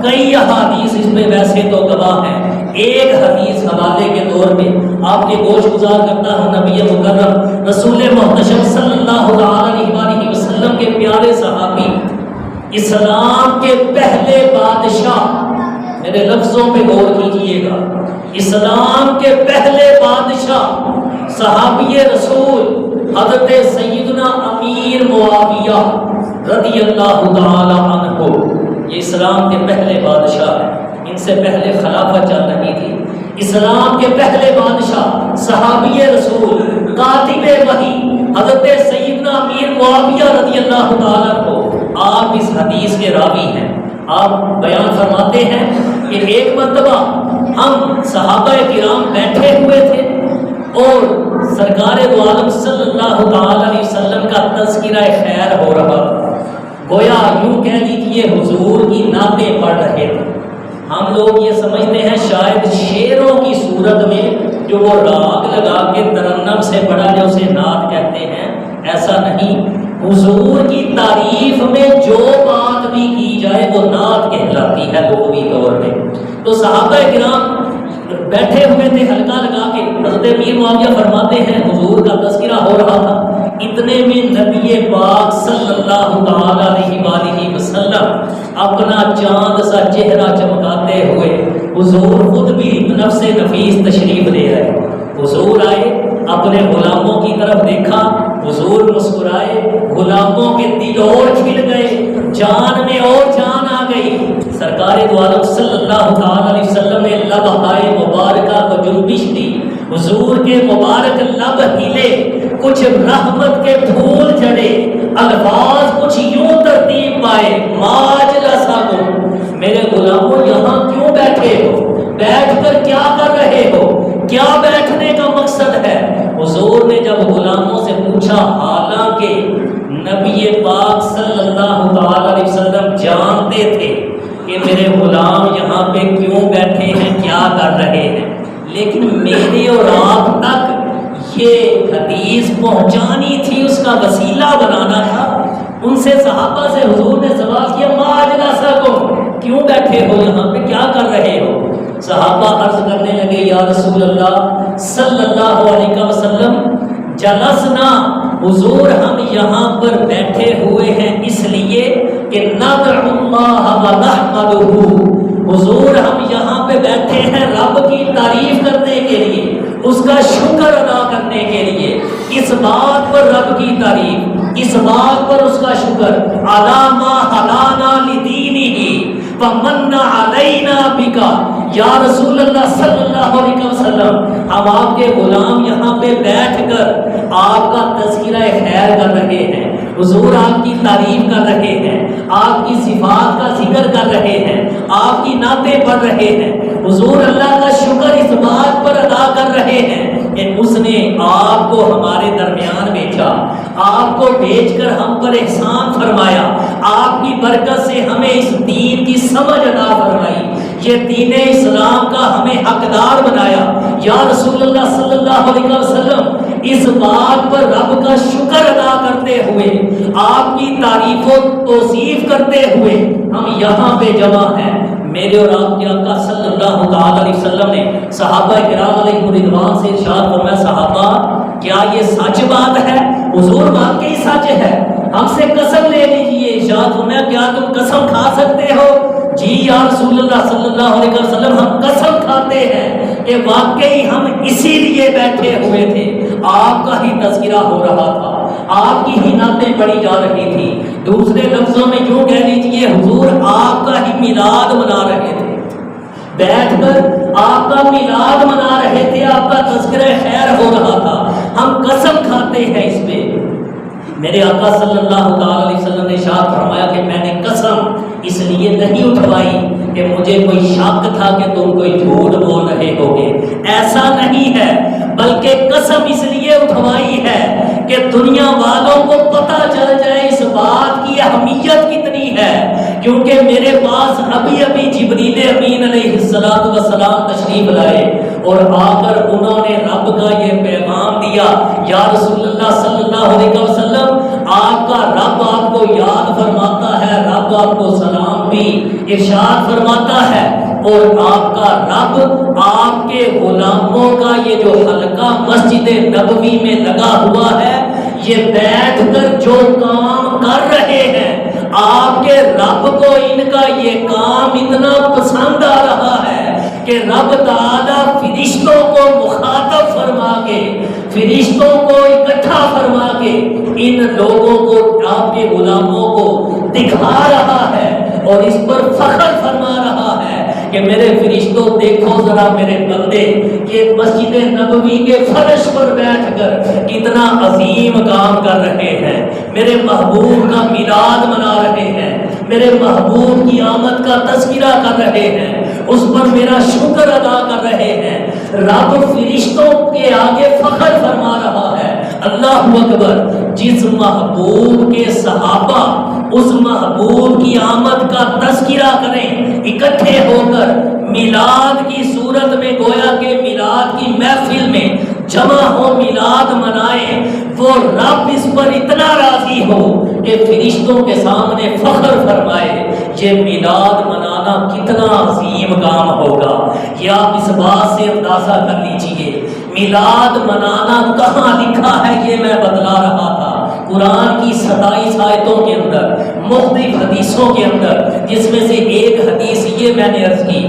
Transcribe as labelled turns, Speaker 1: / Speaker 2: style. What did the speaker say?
Speaker 1: کئی احادیث اس میں ویسے تو گواہ ہیں۔ ایک حدیث حوالے کے طور پہ آپ کے گوش گزار کرتا ہوں، نبی مکرم رسول محتشم صلی اللہ علیہ وآلہ وسلم کے پیارے صحابی، اسلام کے پہلے بادشاہ، میرے لفظوں پہ غور کیجئے گا، اسلام کے پہلے بادشاہ صحابی رسول حضرت سیدنا امیر معاویہ رضی اللہ تعالی عنہ، یہ اسلام کے پہلے بادشاہ ہیں۔ ان سے پہلے خلافت چل رہی تھی۔ اسلام کے پہلے بادشاہ صحابی رسول کاتب وحی حضرت سیدنا امیر معاویہ رضی اللہ تعالی عنہ، آپ اس حدیث کے راوی ہیں۔ آپ بیان فرماتے ہیں کہ ایک مرتبہ ہم صحابہ کرام بیٹھے ہوئے تھے اور سرکار دو عالم صلی اللہ تعالی علیہ وسلم کا تذکرہ خیر ہو رہا، گویا یوں کہہ لیجیے حضور کی نعتیں پڑھ رہے تھے۔ ہم لوگ یہ سمجھتے ہیں شاید شعروں کی صورت میں جو وہ راگ لگا کے ترنم سے پڑھا جائے اسے نعت کہتے ہیں، ایسا نہیں۔ حضور کی تعریف میں جو بات بھی کی جائے وہ نعت کہلاتی ہے لغوی طور پہ۔ تو صحابہ کرام بیٹھے ہوئے تھے حلقہ لگا کے، حضرت امیر معاویہ فرماتے ہیں حضور کا تذکرہ ہو رہا تھا، اتنے میں نبی پاک صلی اللہ تعالی علیہ وآلہ وسلم اپنا چاند سا چہرہ چمکاتے ہوئے حضور خود بھی نفس نفیس تشریف لے آئے۔ حضور آئے، اپنے غلاموں کی طرف دیکھا، حضور مسکرائے، غلاموں کے دل اور کھل گئے، جان میں اور جان آ گئی۔ سرکار دو عالم صلی اللہ تعالی علیہ وسلم نے لبہائے مبارکہ کو جنبش دی، حضور کے مبارک لب ہلے، کچھ رحمت کے پھول جھڑے، الفاظ کچھ یوں ترتیب پائے، ماجلسکم، میرے غلاموں یہاں کیوں بیٹھے ہو؟ بیٹھ کر کیا کر رہے ہو؟ کیا بیٹھنے کا مقصد ہے؟ حضور نے جب غلاموں سے پوچھا، حالانکہ نبی پاک صلی اللہ تعالی علیہ وسلم جانتے تھے کہ میرے غلام یہاں پہ کیوں بیٹھے ہیں، کیا کر رہے ہیں، لیکن میرے اور آپ تک یہ حدیث پہنچانی تھی، اس کا وسیلہ بنانا تھا۔ ان سے صحابہ سے حضور نے سوال کیا، ما اجلسکم، کیوں بیٹھے ہو یہاں پہ، کیا کر رہے ہو؟ صحابہ عرض کرنے لگے، یا رسول اللہ صلی اللہ علیہ وسلم، جلسنا، حضور ہم یہاں پر بیٹھے ہوئے ہیں اس لیے کہ ندعو اللہ و نحمدہ، حضور ہم یہاں پہ بیٹھے ہیں رب کی تعریف کرنے کے لیے، اس کا شکر ادا کرنے کے لیے، اس بات پر رب کی تعریف، اس بات پر اس کا شکر، علی ما ہدانا لدینہ ومن علینا بکا، یا رسول اللہ صلی اللہ علیہ وسلم، ہم آپ کے غلام یہاں پہ بیٹھ کر آپ کا تذکرہ خیر کر رہے ہیں، حضور آپ کی تعریف کر رہے ہیں، آپ کی صفات کا ذکر کر رہے ہیں، آپ کی نعتیں پڑھ رہے ہیں، حضور اللہ کا شکر اس بات پر ادا کر رہے ہیں کہ اس نے آپ کو ہمارے درمیان بھیجا، آپ کو بھیج کر ہم پر احسان فرمایا، آپ کی برکت سے ہمیں اس دین کی سمجھ عطا فرمائی، یہ دین اسلام کا ہمیں حقدار بنایا۔ یا رسول اللہ صلی اللہ علیہ وسلم، اس بات پر رب کا شکر ادا کرتے ہوئے، آپ کی تعریف و توصیف کرتے ہوئے ہم یہاں پہ جمع ہیں۔ میرے اور آپ کے آقا صلی اللہ تعالی علیہ وسلم نے صحابہ کرام علیہ رضوان سے ارشاد فرمایا، صحابہ کیا یہ سچ بات ہے؟ حضور واقعی سچ ہے، ہم سے قسم لے لیجیے۔ ارشاد فرمایا، کیا تم قسم کھا سکتے ہو؟ جی یا رسول اللہ صلی اللہ علیہ وسلم، ہم قسم کھاتے ہیں کہ واقعی ہم اسی لیے بیٹھے ہوئے تھے، آپ کا ہی تذکرہ ہو رہا تھا، آپ کی ہی نعتیں پڑھی جا رہی تھی، دوسرے لفظوں میں یوں کہہ لیجیے حضور آپ کا ہی میلاد منا رہے تھے، بیٹھ کر آپ کا میلاد منا رہے تھے، آپ کا تذکرہ خیر ہو رہا تھا، ہم قسم کھاتے ہیں اس پہ۔ میرے آقا صلی اللہ تعالی علیہ وسلم نے ارشاد فرمایا کہ میں نے قسم اس لیے نہیں اٹھوائی کہ مجھے کوئی شک تھا کہ تم کوئی جھوٹ بول رہے ہوگے، ایسا نہیں ہے، بلکہ قسم اس لیے اٹھوائی ہے کہ دنیا والوں کو پتہ چل جائے اس بات کی اہمیت کتنی ہے، کیونکہ میرے پاس ابھی ابھی جبریل امین علیہ السلام تشریف لائے اور آ کر انہوں نے رب کا یہ پیغام دیا، یا رسول اللہ صلی اللہ علیہ وسلم آپ کا رب آپ کو یاد فرماتا ہے، رب آپ کو سلام بھی ارشاد فرماتا ہے، اور آپ کا رب آپ کے غلاموں کا یہ جو حلقہ مسجد نبوی میں لگا ہوا ہے، یہ بیٹھ کر جو کام کر رہے ہیں، آپ کے رب کو ان کا یہ کام اتنا پسند آ رہا ہے کہ رب تعالیٰ فرشتوں کو مخاطب فرما کے، فرشتوں کو اکٹھا فرما کے ان لوگوں کو، آپ کے غلاموں کو دکھا رہا ہے اور اس پر فخر فرما رہا ہے کہ میرے فرشتوں دیکھو ذرا میرے بندے یہ مسجد نبوی کے فرش پر بیٹھ کر کتنا عظیم کام کر رہے ہیں، میرے محبوب کا میلاد منا رہے ہیں، میرے محبوب کی آمد کا تذکرہ کر رہے ہیں، اس پر میرا شکر ادا کر رہے ہیں۔ رب فرشتوں کے آگے فخر فرما رہا ہے۔ اللہ اکبر! جس محبوب کے صحابہ اس محبوب کی آمد کا تذکرہ کریں اکٹھے ہو کر، میلاد کی صورت میں، گویا کہ میلاد کی محفل میں جمع ہو، میلاد منائیں، وہ رب اس پر اتنا راضی ہو کہ فرشتوں کے سامنے فخر فرمائے۔ یہ میلاد منانا کتنا عظیم کام ہوگا، یہ آپ اس بات سے اندازہ کر لیجئے۔ میلاد منانا کہاں لکھا ہے یہ میں بتلا رہا تھا، قرآن کی 27 آیتوں کے اندر، مختلف حدیثوں کے اندر، جس میں سے ایک حدیث یہ میں نے عرض کی